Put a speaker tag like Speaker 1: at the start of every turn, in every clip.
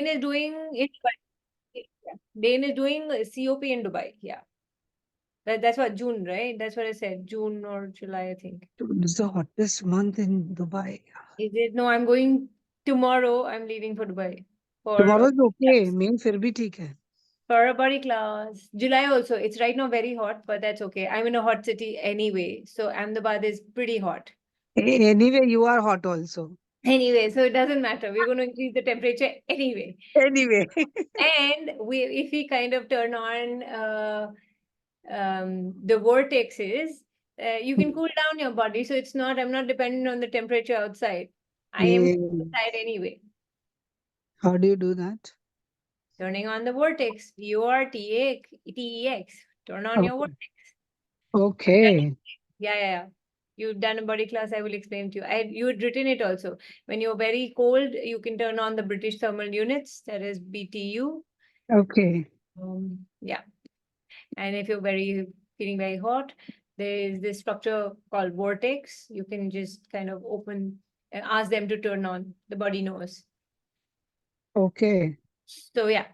Speaker 1: is doing in Dubai. Yeah. Dane is doing COP in Dubai. Yeah. That's what June, right? That's what I said. June or July, I think.
Speaker 2: It's the hottest month in Dubai.
Speaker 1: Is it? No, I'm going tomorrow. I'm leaving for Dubai for
Speaker 2: Tomorrow is okay.
Speaker 1: class.
Speaker 2: May फिर भी ठीक है.
Speaker 1: For a body class. July also. It's right now very hot, but that's okay. I'm in a hot city anyway. So Ahmedabad is pretty hot.
Speaker 2: Anyway, you are hot also.
Speaker 1: Anyway, so it doesn't matter. We're going to increase the temperature anyway.
Speaker 2: Anyway.
Speaker 1: And if we kind of turn on the vortexes, you can cool down your body. So it's not, I'm not dependent on the temperature outside. I am
Speaker 2: Yeah.
Speaker 1: inside anyway.
Speaker 2: How do you do that?
Speaker 1: Turning on the vortex, VORTEX, turn on your
Speaker 2: Okay.
Speaker 1: vortex.
Speaker 2: Okay.
Speaker 1: Yeah, yeah, yeah. You've done a body class, I will explain to you. You had written it also. When you're very cold, you can turn on the British thermal units, that is BTU.
Speaker 2: Okay.
Speaker 1: Yeah. And if you're feeling very hot, there is this structure called vortex. You can just kind of open and ask them to turn on. The body knows.
Speaker 2: Okay.
Speaker 1: So yeah,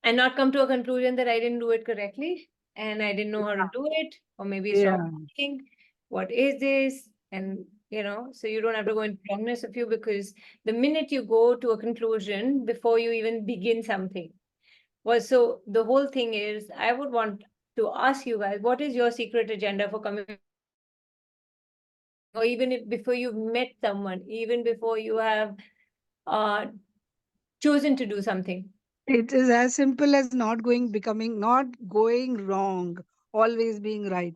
Speaker 1: and not come to a conclusion that I didn't do it correctly and I didn't know how to do it, or maybe stop
Speaker 2: Yeah.
Speaker 1: thinking, what is this? And so you don't have to go into wrongness of you, because the minute you go to a conclusion before you even begin something, so the whole thing is, I would want to ask you guys, what is your secret agenda for coming, or even if before you've met someone, even before you have uh, chosen to do something?
Speaker 2: It is as simple as not going wrong, always being right.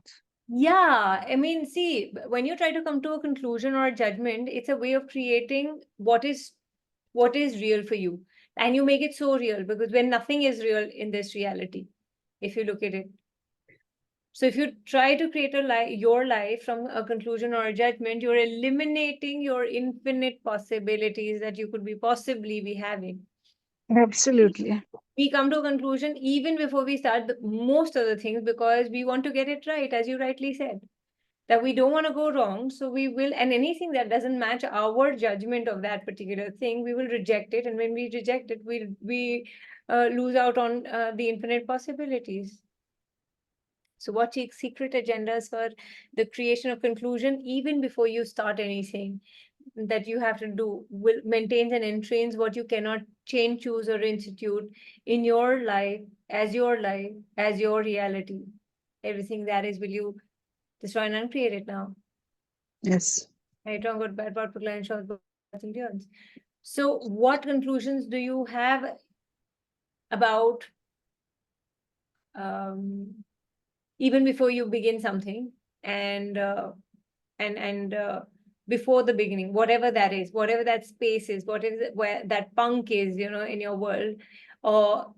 Speaker 1: Yeah, I mean, see, when you try to come to a conclusion or a judgment, it's a way of creating what is real for you. And you make it so real, because when nothing is real in this reality, if you look at it. So if you try to create your life from a conclusion or a judgment, you're eliminating your infinite possibilities that you could be possibly be having.
Speaker 2: Absolutely.
Speaker 1: We come to a conclusion even before we start most of the things, because we want to get it right, as you rightly said, that we don't want to go wrong. So we will, and anything that doesn't match our judgment of that particular thing, we will reject it. And when we reject it, we lose out on the infinite possibilities. So what secret agendas for the creation of conclusion, even before you start anything that you have to do, will maintain and entrains what you cannot change, choose, or institute in your life, as your reality. Everything that is, will you destroy and uncreate it now?
Speaker 2: Yes.
Speaker 1: Right, wrong, good, bad, powerful, and short, and endurance. So what conclusions do you have about um, even before you begin something, and before the beginning, whatever that is, whatever that space is, whatever where that punk is, in your world, or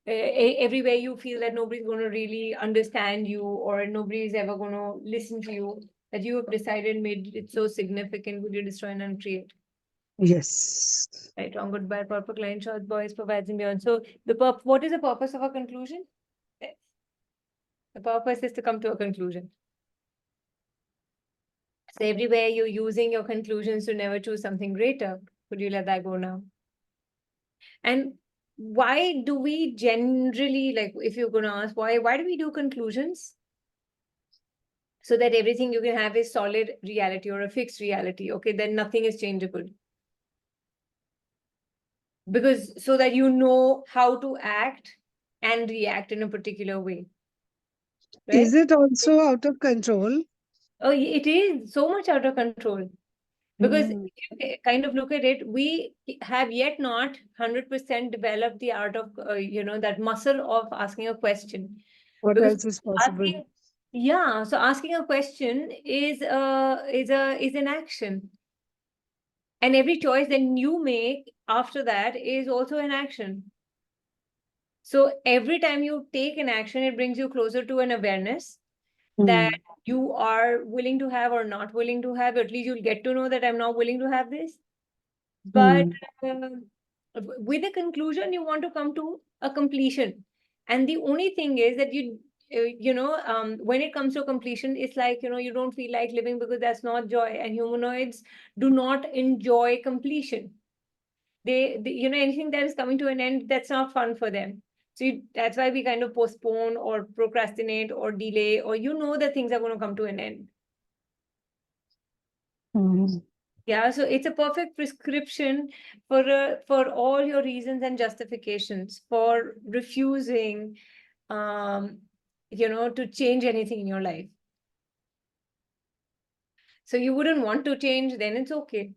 Speaker 1: everywhere you feel that nobody's going to really understand you, or nobody's ever going to listen to you, that you have decided made it so significant, would you destroy and uncreate?
Speaker 2: Yes.
Speaker 1: Right, wrong, good, bad, purple, line, short, boys, provides and beyond. So what is the purpose of a conclusion? The purpose is to come to a conclusion. So everywhere you're using your conclusions to never choose something greater, could you let that go now? And why do we generally, like, if you're going to ask why do we do conclusions? So that everything you can have is solid reality or a fixed reality. Okay, then nothing is changeable. Because so that you know how to act and react in a particular way. Right?
Speaker 2: Is it also out of control?
Speaker 1: Oh, it is so much out of control. Because
Speaker 2: Hmm.
Speaker 1: if you kind of look at it, we have yet not 100% developed the art of, that muscle of asking a question.
Speaker 2: What
Speaker 1: Because
Speaker 2: else is possible?
Speaker 1: asking, yeah, so asking a question is an action. And every choice that you make after that is also an action. So every time you take an action, it brings you closer to an awareness that
Speaker 2: Hmm.
Speaker 1: you are willing to have or not willing to have. At least you'll get to know that I'm not willing to have this. But
Speaker 2: Hmm.
Speaker 1: with a conclusion, you want to come to a completion. And the only thing is that when it comes to completion, it's like, you don't feel like living, because that's not joy. And humanoids do not enjoy completion. they anything that is coming to an end, that's not fun for them. So that's why we kind of postpone or procrastinate or delay, or that things are going to come to an end.
Speaker 2: Mm.
Speaker 1: Yeah, so it's a perfect prescription for all your reasons and justifications for refusing, um, to change anything in your life. So you wouldn't want to change, then it's okay.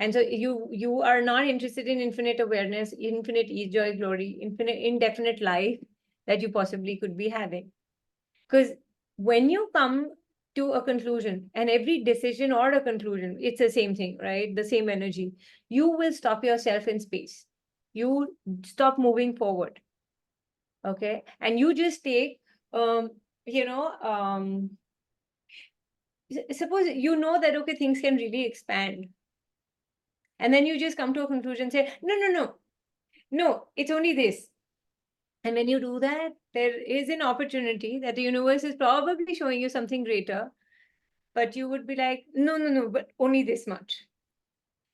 Speaker 1: And so you are not interested in infinite awareness, infinite ease, joy, glory, infinite indefinite life that you possibly could be having. Because when you come to a conclusion, and every decision or a conclusion, it's the same thing, right? The same energy. You will stop yourself in space. You stop moving forward. Okay. And you just take, um, you know, um, suppose that, okay, things can really expand. And then you just come to a conclusion, say, no, it's only this. And when you do that, there is an opportunity that the universe is probably showing you something greater, but you would be like, no, but only this much.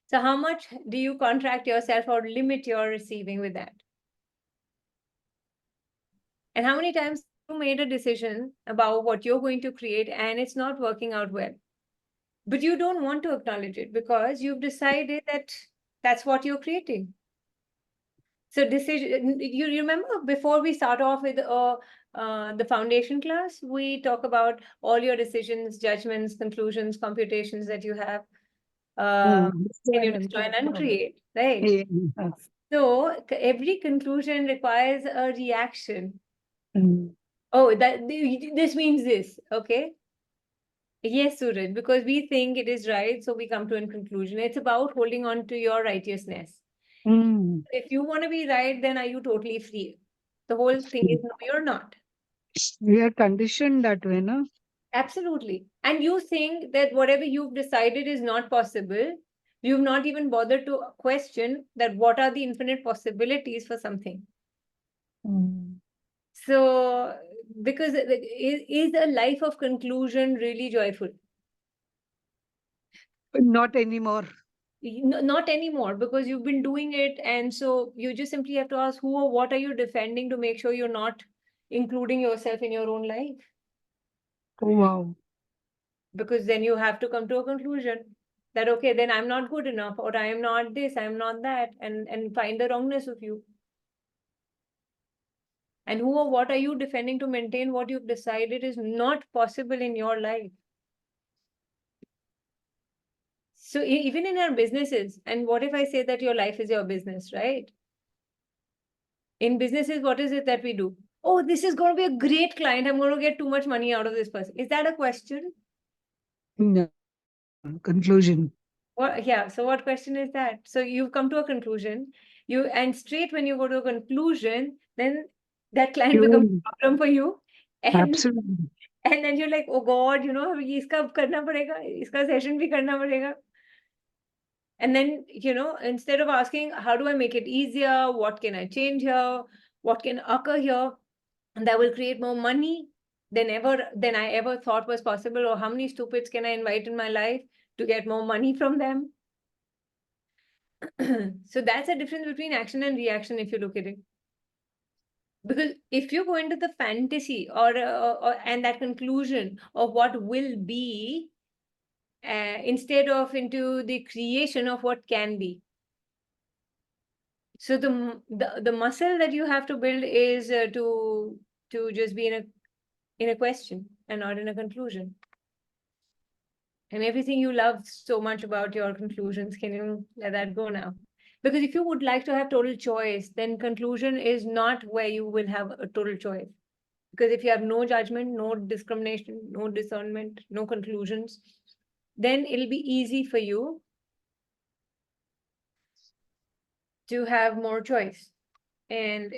Speaker 1: So, how much do you contract yourself or limit your receiving with that? And how many times you made a decision about what you're going to create and it's not working out well? But you don't want to acknowledge it because you've decided that that's what you're creating. So decision, you remember before we start off with the foundation class, we talk about all your decisions, judgments, conclusions, computations that you have. Can you destroy and uncreate, right?
Speaker 2: Yeah.
Speaker 1: So every conclusion requires a reaction.
Speaker 2: Mm.
Speaker 1: Oh, this means this, okay? Yes, Suraj, because we think it is right, so we come to a conclusion. It's about holding on to your righteousness.
Speaker 2: Mm.
Speaker 1: If you want to be right, then are you totally free? The whole thing is no, you're not.
Speaker 2: We are conditioned that way, no?
Speaker 1: Absolutely. And you think that whatever you've decided is not possible, you've not even bothered to question that what are the infinite possibilities for something.
Speaker 2: Mm.
Speaker 1: So, because is a life of conclusion really joyful?
Speaker 2: Not anymore.
Speaker 1: Not anymore, because you've been doing it. And so you just simply have to ask who or what are you defending to make sure you're not including yourself in your own life?
Speaker 2: Oh, wow.
Speaker 1: Because then you have to come to a conclusion that, okay, then I'm not good enough, or I am not this, I'm not that, and find the wrongness of you. And who or what are you defending to maintain what you've decided is not possible in your life? So even in our businesses, and what if I say that your life is your business, right? In businesses, what is it that we do? Oh, this is going to be a great client, I'm going to get too much money out of this person. Is that a question?
Speaker 2: No. Conclusion.
Speaker 1: What, yeah, so what question is that? So you've come to a conclusion, and straight when you go to a conclusion, then that client becomes
Speaker 2: You
Speaker 1: a problem for you. And
Speaker 2: absolutely.
Speaker 1: and then you're like, oh God, ये इसका अब करना पड़ेगा, इसका session भी करना पड़ेगा. And then, instead of asking, how do I make it easier? What can I change here? What can occur here? And that will create more money than I ever thought was possible. Or how many stupids can I invite in my life to get more money from them? So that's the difference between action and reaction if you look at it. Because if you go into the fantasy or and that conclusion of what will be, instead of into the creation of what can be. So the muscle that you have to build is to just be in a question and not in a conclusion. And everything you love so much about your conclusions, can you let that go now? Because if you would like to have total choice, then conclusion is not where you will have a total choice. Because if you have no judgment, no discrimination, no discernment, no conclusions, then it'll be easy for you to have more choice. And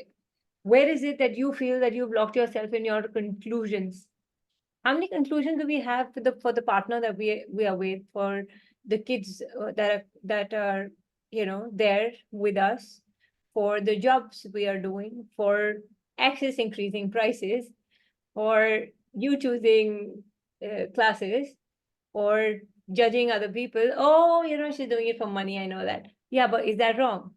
Speaker 1: where is it that you feel that you've locked yourself in your conclusions? How many conclusions do we have for the partner that we are with, for the kids that are there with us, for the jobs we are doing, for access increasing prices, or you choosing classes, or judging other people? Oh, she's doing it for money, I know that. Yeah, but is that wrong?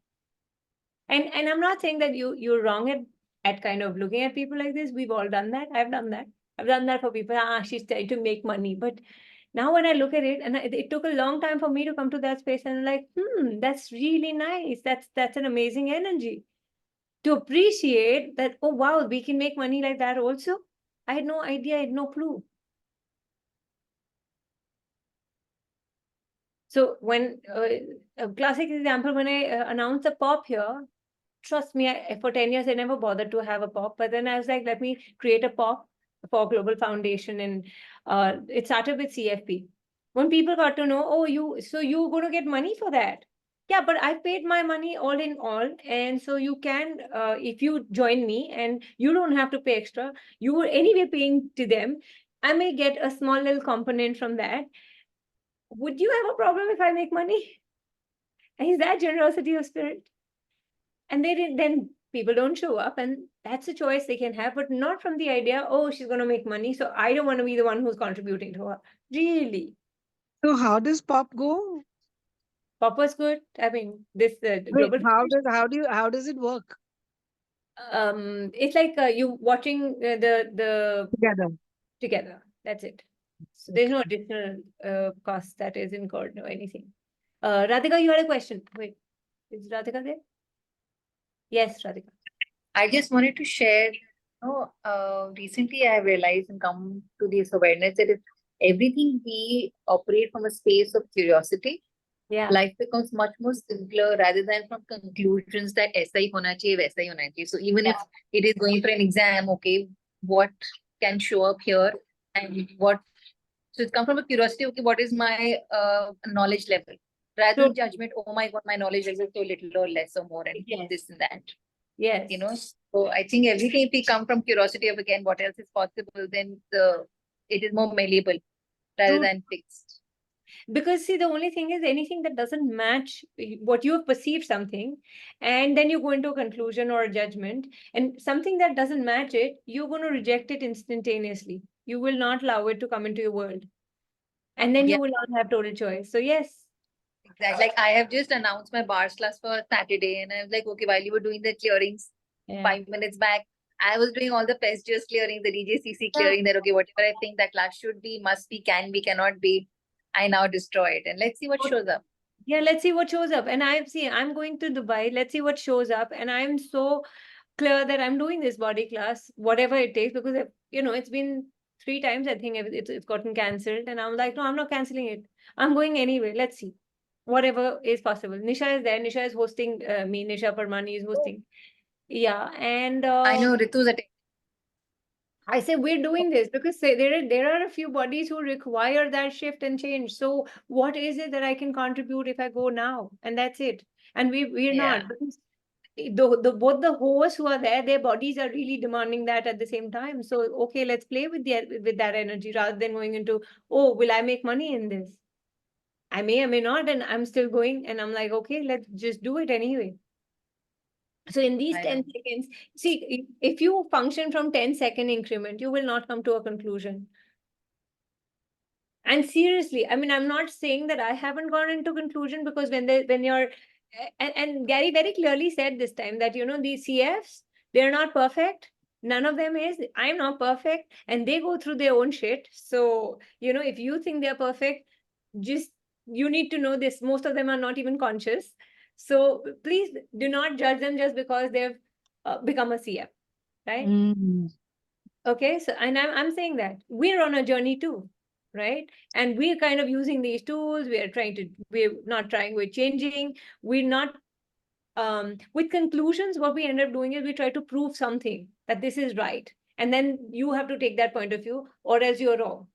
Speaker 1: And I'm not saying that you're wrong at kind of looking at people like this. We've all done that. I've done that. I've done that for people. She's trying to make money. But now when I look at it, and it took a long time for me to come to that space, and I'm like, that's really nice. That's an amazing energy to appreciate that. Oh wow, we can make money like that also. I had no idea. I had no clue. So when a classic example, when I announced the pop here, trust me, for 10 years, I never bothered to have a pop. But then I was like, let me create a pop for Global Foundation. And it started with CFP. When people got to know, oh, you're going to get money for that. Yeah, but I paid my money all in all. And so you can, if you join me and you don't have to pay extra, you were anyway paying to them. I may get a small little component from that. Would you have a problem if I make money? Is that generosity of spirit? And they didn't, then people don't show up, and that's a choice they can have, but not from the idea, oh, she's going to make money, so I don't want to be the one who's contributing to her. Really?
Speaker 2: So how does pop go?
Speaker 1: Papa's good. I mean, this
Speaker 2: Wait,
Speaker 1: global
Speaker 2: how does it work
Speaker 1: it's like you watching the
Speaker 2: together?
Speaker 1: together. That's it. So there's
Speaker 2: Okay.
Speaker 1: no additional cost that is incurred or anything. Radhika, you had a question. Wait, is Radhika there? Yes, Radhika.
Speaker 3: I just wanted to share, recently I have realized and come to this awareness that if everything we operate from a space of curiosity,
Speaker 1: Yeah.
Speaker 3: life becomes much more simpler rather than from conclusions that ऐसा ही होना चाहिए, वैसा ही होना चाहिए. So even if it is going for an exam, okay, what can show up here and what, so it's come from a curiosity, okay, what is my knowledge level? Rather
Speaker 1: So
Speaker 3: than judgment, oh my God, my knowledge level is so little or less or more and
Speaker 1: yes,
Speaker 3: this and that.
Speaker 1: yes.
Speaker 3: So I think everything, if we come from curiosity of again what else is possible, then it is more malleable rather
Speaker 1: True.
Speaker 3: than fixed.
Speaker 1: Because see, the only thing is anything that doesn't match what you have perceived something, and then you go into a conclusion or a judgment, and something that doesn't match it, you're going to reject it instantaneously. You will not allow it to come into your world, and then you
Speaker 3: Yeah,
Speaker 1: will not have total choice. So yes.
Speaker 3: exactly. Like I have just announced my bars class for Saturday, and I was like, okay, while you were doing the clearings
Speaker 1: Yeah.
Speaker 3: 5 minutes back, I was doing all the PES just clearing, the DJCC
Speaker 1: Yeah.
Speaker 3: clearing, that okay, whatever I think that class should be, must be, can be, cannot be, I now destroy it. And let's see what shows up.
Speaker 1: Yeah, let's see what shows up. And I'm going to Dubai. Let's see what shows up. And I'm so clear that I'm doing this body class, whatever it takes, because it's been 3 times. I think it's gotten cancelled, and I'm like, no, I'm not canceling it. I'm going anyway. Let's see, whatever is possible. Nisha is there. Nisha is hosting me. Nisha Parmani is hosting. Yeah, and
Speaker 3: I know Ritu's attending.
Speaker 1: I say we're doing this because there are a few bodies who require that shift and change. So what is it that I can contribute if I go now? And that's it. And we're
Speaker 3: Yeah,
Speaker 1: not, because the both the hosts who are there, their bodies are really demanding that at the same time. So okay, let's play with that energy rather than going into, oh, will I make money in this? I may not, and I'm still going, and I'm like, okay, let's just do it anyway. So in these
Speaker 3: I
Speaker 1: 10
Speaker 3: know.
Speaker 1: seconds, see, if you function from 10-second increment, you will not come to a conclusion. And seriously, I mean, I'm not saying that I haven't gone into conclusion, because when you're and Gary very clearly said this time that these CFs, they're not perfect. None of them is. I'm not perfect, and they go through their own shit. So if you think they're perfect, just you need to know this. Most of them are not even conscious. So please do not judge them just because they've become a CF, right?
Speaker 2: Mm.
Speaker 1: Okay, so and I'm saying that we're on a journey too, right? And we're kind of using these tools. We're not trying, we're changing. We're not with conclusions. What we end up doing is we try to prove something that this is right, and then you have to take that point of view, or else you're wrong.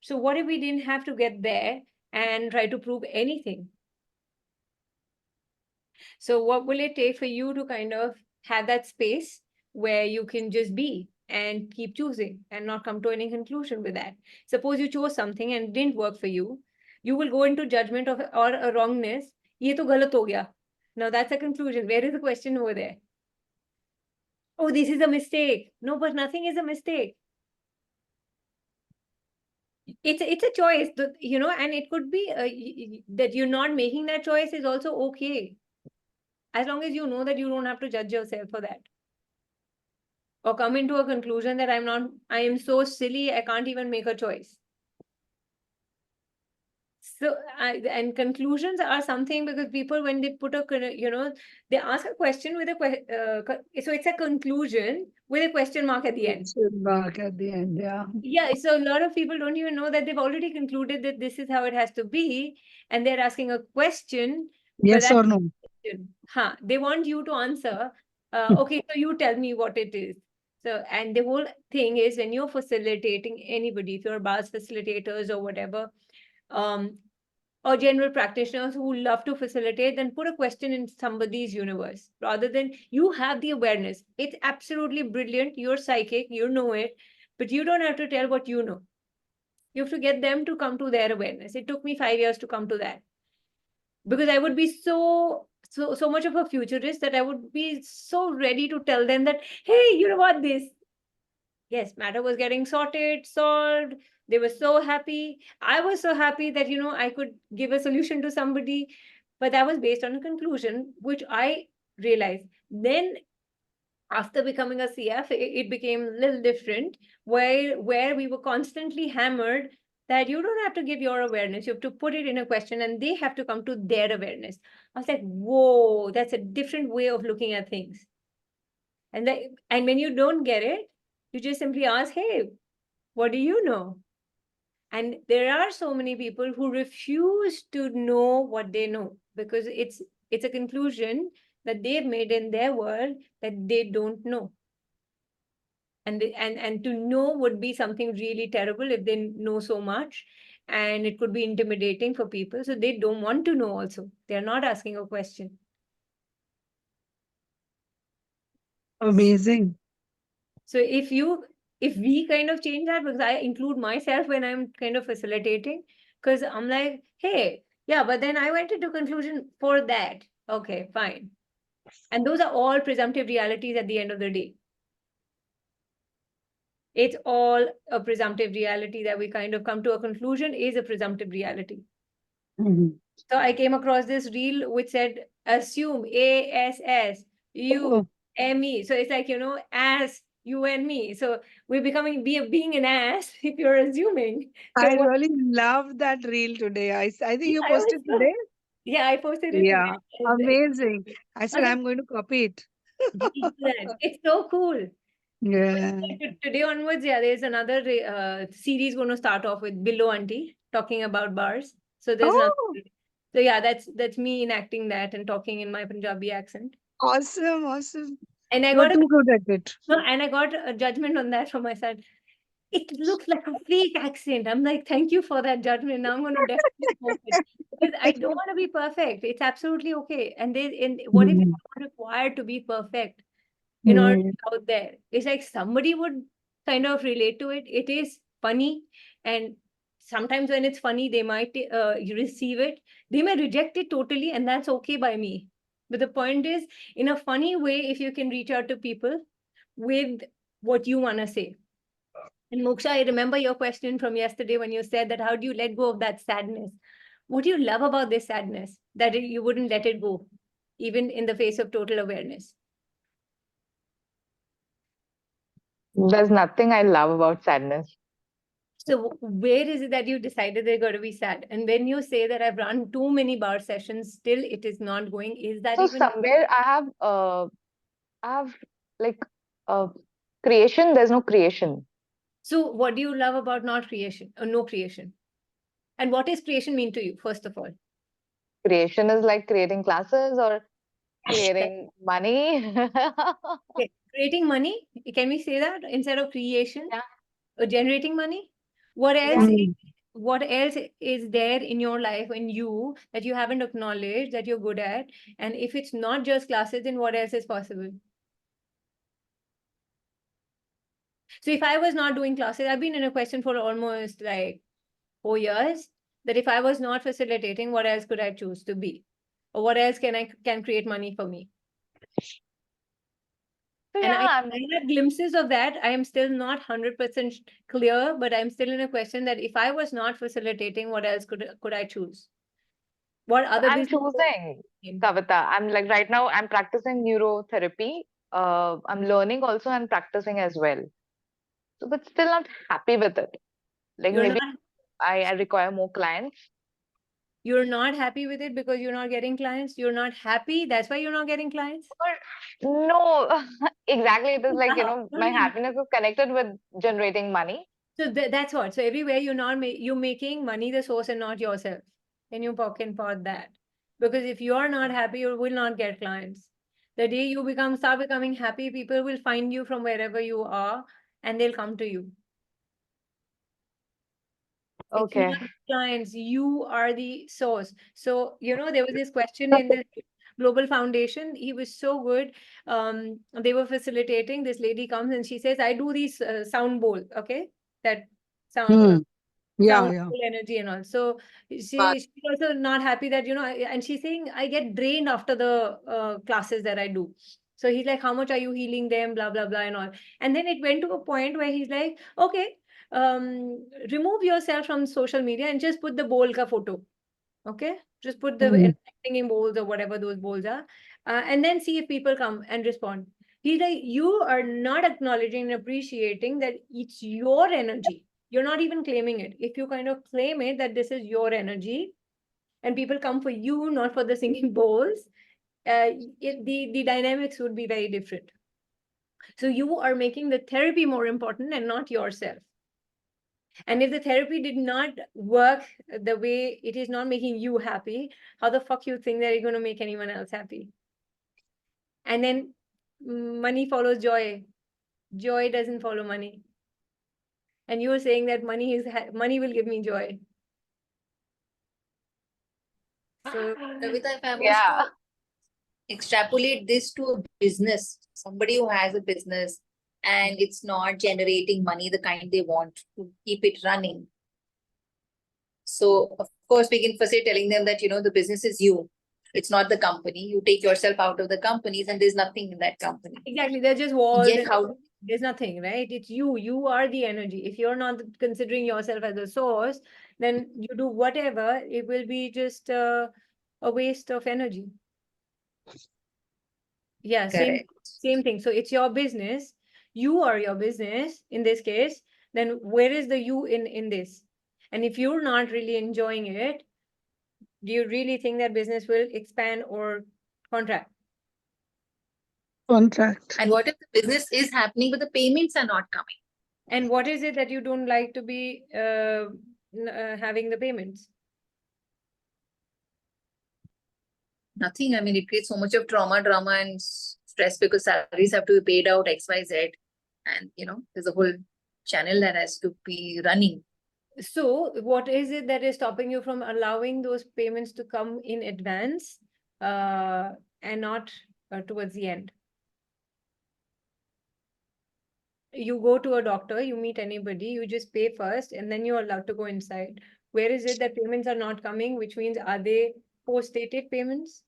Speaker 1: So what if we didn't have to get there and try to prove anything? So what will it take for you to kind of have that space where you can just be and keep choosing and not come to any conclusion with that? Suppose you chose something and it didn't work for you will go into judgment of or a wrongness. ये तो गलत हो गया. Now that's a conclusion. Where is the question over there? Oh, this is a mistake. No, but nothing is a mistake. it's a choice, you know, and it could be that you're not making that choice is also okay, as long as you know that you don't have to judge yourself for that, or come into a conclusion that I am so silly, I can't even make a choice. So, and conclusions are something, because people, when they put you know, they ask a question with a so it's a conclusion with a question mark at the end.
Speaker 2: Question mark at the end, yeah.
Speaker 1: Yeah, so a lot of people don't even know that they've already concluded that this is how it has to be, and they're asking a question for
Speaker 2: Yes
Speaker 1: that
Speaker 2: or no?
Speaker 1: question. They want you to answer. Okay, so you tell me what it is. So, and the whole thing is, when you're facilitating anybody, if you're bars facilitators or whatever, um, or general practitioners who love to facilitate, then put a question in somebody's universe rather than you have the awareness. It's absolutely brilliant. You're psychic, you know it, but you don't have to tell what you know. You have to get them to come to their awareness. It took me 5 years to come to that, because I would be so much of a futurist that I would be so ready to tell them that, hey, you know what, this, yes, matter was getting sorted, solved. They were so happy. I was so happy that, you know, I could give a solution to somebody, but that was based on a conclusion, which I realized. Then after becoming a CF, it became a little different, where we were constantly hammered that you don't have to give your awareness, you have to put it in a question and they have to come to their awareness. I was like, whoa, that's a different way of looking at things. And when you don't get it, you just simply ask, hey, what do you know? And there are so many people who refuse to know what they know, because it's a conclusion that they've made in their world that they don't know. And to know would be something really terrible if they know so much, and it could be intimidating for people, so they don't want to know. Also, they're not asking a question.
Speaker 2: Amazing.
Speaker 1: So if we kind of change that, because I include myself when I'm kind of facilitating, because I'm like, hey, yeah, but then I went into conclusion for that. Okay, fine. And those are all presumptive realities at the end of the day. It's all a presumptive reality that we kind of come to a conclusion is a presumptive reality.
Speaker 2: Mhm.
Speaker 1: So I came across this reel which said, assume, ASSUME. So it's like, you know, as you and me. So we're being an ass if you're assuming. So
Speaker 2: I
Speaker 1: what
Speaker 2: really love that reel today. I think you
Speaker 1: I was
Speaker 2: posted today.
Speaker 1: yeah, I posted it today.
Speaker 2: Yeah, amazing. I
Speaker 1: I
Speaker 2: said
Speaker 1: was like,
Speaker 2: I'm going to copy it.
Speaker 1: "Gee, do that." It's so cool.
Speaker 2: Yeah.
Speaker 1: Today onwards, yeah, there's another series going to start off with Billo Auntie talking about bars. So there's another.
Speaker 2: Oh,
Speaker 1: So yeah, that's me enacting that and talking in my Punjabi accent.
Speaker 2: awesome, awesome.
Speaker 1: And I
Speaker 2: You're
Speaker 1: got a
Speaker 2: too good at it.
Speaker 1: no, and I got a judgment on that from my son. It looks like a fake accent. I'm like, thank you for that judgment. Now I'm going to definitely post it, because I don't want to be perfect. It's absolutely okay. And what if you're
Speaker 2: Mhm.
Speaker 1: not required to be perfect in order to
Speaker 2: Mhm.
Speaker 1: be out there? It's like somebody would kind of relate to it. It is funny, and sometimes when it's funny, they might receive it. They may reject it totally, and that's okay by me. But the point is, in a funny way, if you can reach out to people with what you want to say. And Moksha, I remember your question from yesterday when you said that how do you let go of that sadness? What do you love about this sadness that you wouldn't let it go, even in the face of total awareness?
Speaker 4: There's nothing I love about sadness.
Speaker 1: So where is it that you decided they're going to be sad? And when you say that I've run too many bar sessions, still it is not going, is that
Speaker 4: So
Speaker 1: even
Speaker 4: somewhere I have like uh, creation. There's no creation.
Speaker 1: so? What do you love about not creation or no creation? And what does creation mean to you, first of all?
Speaker 4: Creation is like creating classes or
Speaker 1: That-
Speaker 4: creating money.
Speaker 1: okay, creating money, can we say that instead of creation?
Speaker 4: Yeah,
Speaker 1: Generating money? What else
Speaker 4: yeah.
Speaker 2: Mm.
Speaker 1: what else is there in your life in you that you haven't acknowledged that you're good at? And if it's not just classes, then what else is possible? So if I was not doing classes, I've been in a question for almost like 4 years, that if I was not facilitating, what else could I choose to be? Or what else can create money for me?
Speaker 4: So
Speaker 1: And
Speaker 4: yeah,
Speaker 1: I
Speaker 4: I'm
Speaker 1: have glimpses of that. I am still not 100% clear, but I'm still in a question that if I was not facilitating, what else could I choose? What other
Speaker 4: I'm
Speaker 1: business?
Speaker 4: choosing, Kavita. I'm like right now I'm practicing neurotherapy. I'm learning also and practicing as well. So but still not happy with it. Like
Speaker 1: You're
Speaker 4: maybe
Speaker 1: not
Speaker 4: I require more clients.
Speaker 1: you're not happy with it because you're not getting clients. You're not happy. That's why you're not getting clients.
Speaker 4: Or no, exactly. It is like, my happiness is connected with generating money.
Speaker 1: So that's what. So everywhere you're making money the source and not yourself. Can you can pot that? Because if you're not happy, you will not get clients. The day you start becoming happy, people will find you from wherever you are and they'll come to you. It's
Speaker 4: Okay.
Speaker 1: not clients, you are the source. So, there was this question in the Global Foundation. He was so good. They were facilitating. This lady comes and she says, I do these sound bowl, okay? That sound
Speaker 2: Hmm. Yeah,
Speaker 1: sound
Speaker 2: yeah.
Speaker 1: full energy and all. So
Speaker 3: Wow.
Speaker 1: she's also not happy that, and she's saying, I get drained after the classes that I do. So he's like, how much are you healing them? Blah, blah, blah, and all. And then it went to a point where he's like, okay, remove yourself from social media and just put the bowl ka photo. Okay, just put the
Speaker 2: Hmm.
Speaker 1: singing bowls or whatever those bowls are, and then see if people come and respond. He's like, you are not acknowledging and appreciating that it's your energy. You're not even claiming it. If you kind of claim it that this is your energy, and people come for you, not for the singing bowls, the dynamics would be very different. So you are making the therapy more important and not yourself. And if the therapy did not work the way it is not making you happy, how the fuck you think that you're going to make anyone else happy? And then money follows joy. Joy doesn't follow money. And you were saying that money will give me joy. So
Speaker 3: Kavita, if I was
Speaker 4: Yeah.
Speaker 3: to extrapolate this to a business, somebody who has a business and it's not generating money the kind they want to keep it running. So, of course, we can first say telling them that, the business is you. It's not the company. You take yourself out of the companies and there's nothing in that company.
Speaker 1: exactly, they're just walls
Speaker 3: Yet,
Speaker 1: and
Speaker 3: how
Speaker 1: there's nothing, right? It's you. You are the energy. If you're not considering yourself as a source, then you do whatever, it will be just a waste of energy. Yeah,
Speaker 3: correct?
Speaker 1: same thing. So it's your business. You are your business in this case. Then where is the you in this? And if you're not really enjoying it, do you really think that business will expand or contract?
Speaker 2: Contract.
Speaker 3: And what if the business is happening, but the payments are not coming?
Speaker 1: And what is it that you don't like to be having the payments?
Speaker 3: Nothing. I mean, it creates so much of trauma, drama, and stress because salaries have to be paid out X, Y, Z. And, there's a whole channel that has to be running.
Speaker 1: So what is it that is stopping you from allowing those payments to come in advance and not towards the end? You go to a doctor, you meet anybody, you just pay first, and then you're allowed to go inside. Where is it that payments are not coming, which means are they post-dated payments?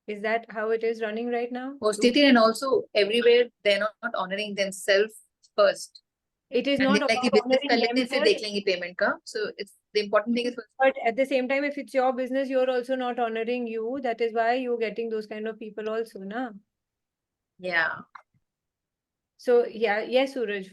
Speaker 1: Is that how it is running right now?
Speaker 3: Post-dated and also everywhere they're not honoring themselves first.
Speaker 1: It is
Speaker 3: And
Speaker 1: not
Speaker 3: it's like
Speaker 1: about
Speaker 3: the business
Speaker 1: honoring
Speaker 3: collective से
Speaker 1: themselves,
Speaker 3: देख लेंगे payment का. So it's the important thing is first.
Speaker 1: but at the same time, if it's your business, you're also not honoring you. That is why you're getting those kind of people also, na?
Speaker 3: Yeah.
Speaker 1: So yeah, yes, Suraj.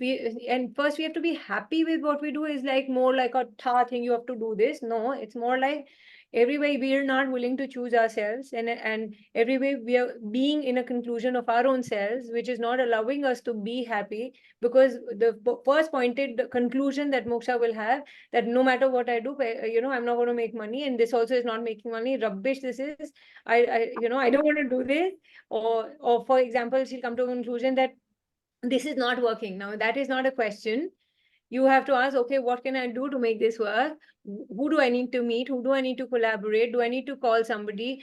Speaker 1: And first we have to be happy with what we do. Is like more like a thing. You have to do this. No, it's more like every way we are not willing to choose ourselves, and every way we are being in a conclusion of our own selves, which is not allowing us to be happy. Because the first pointed conclusion that Moksha will have, that no matter what I do, I'm not going to make money, and this also is not making money. Rubbish. This is I don't want to do this. Or for example, she'll come to a conclusion that this is not working. Now, that is not a question. You have to ask, okay, what can I do to make this work? Who do I need to meet? Who do I need to collaborate? Do I need to call somebody?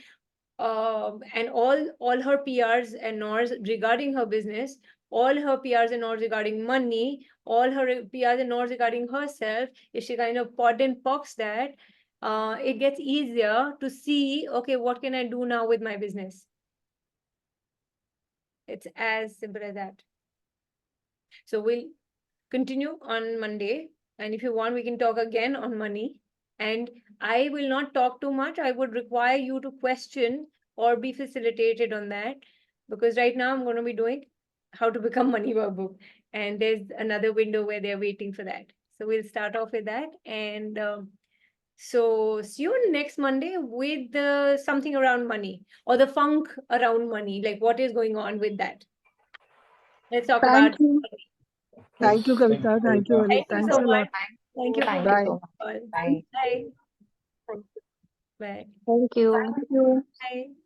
Speaker 1: And all her PRs and NORs regarding her business, all her PRs and NORs regarding money, all her PRs and NORs regarding herself, if she kind of pod and pox that, it gets easier to see, okay, what can I do now with my business? It's as simple as that. So we'll continue on Monday. And if you want, we can talk again on money. And I will not talk too much. I would require you to question or be facilitated on that. Because right now I'm going to be doing how to become money workbook. And there's another window where they're waiting for that. So we'll start off with that. And so see you next Monday with something around money or the funk around money. Like what is going on with that? Let's talk about
Speaker 2: Thank you.
Speaker 1: money.
Speaker 2: Thank you, Kavita. Thank you, Ali.
Speaker 1: Thank you
Speaker 2: Thanks
Speaker 1: so
Speaker 2: a
Speaker 1: much.
Speaker 2: lot.
Speaker 1: Thank you for
Speaker 4: Thank you
Speaker 2: Bye.
Speaker 4: so much.
Speaker 1: all.
Speaker 4: Bye.
Speaker 1: Bye. Bye.
Speaker 5: Thank you.
Speaker 2: Thank you.
Speaker 1: Bye.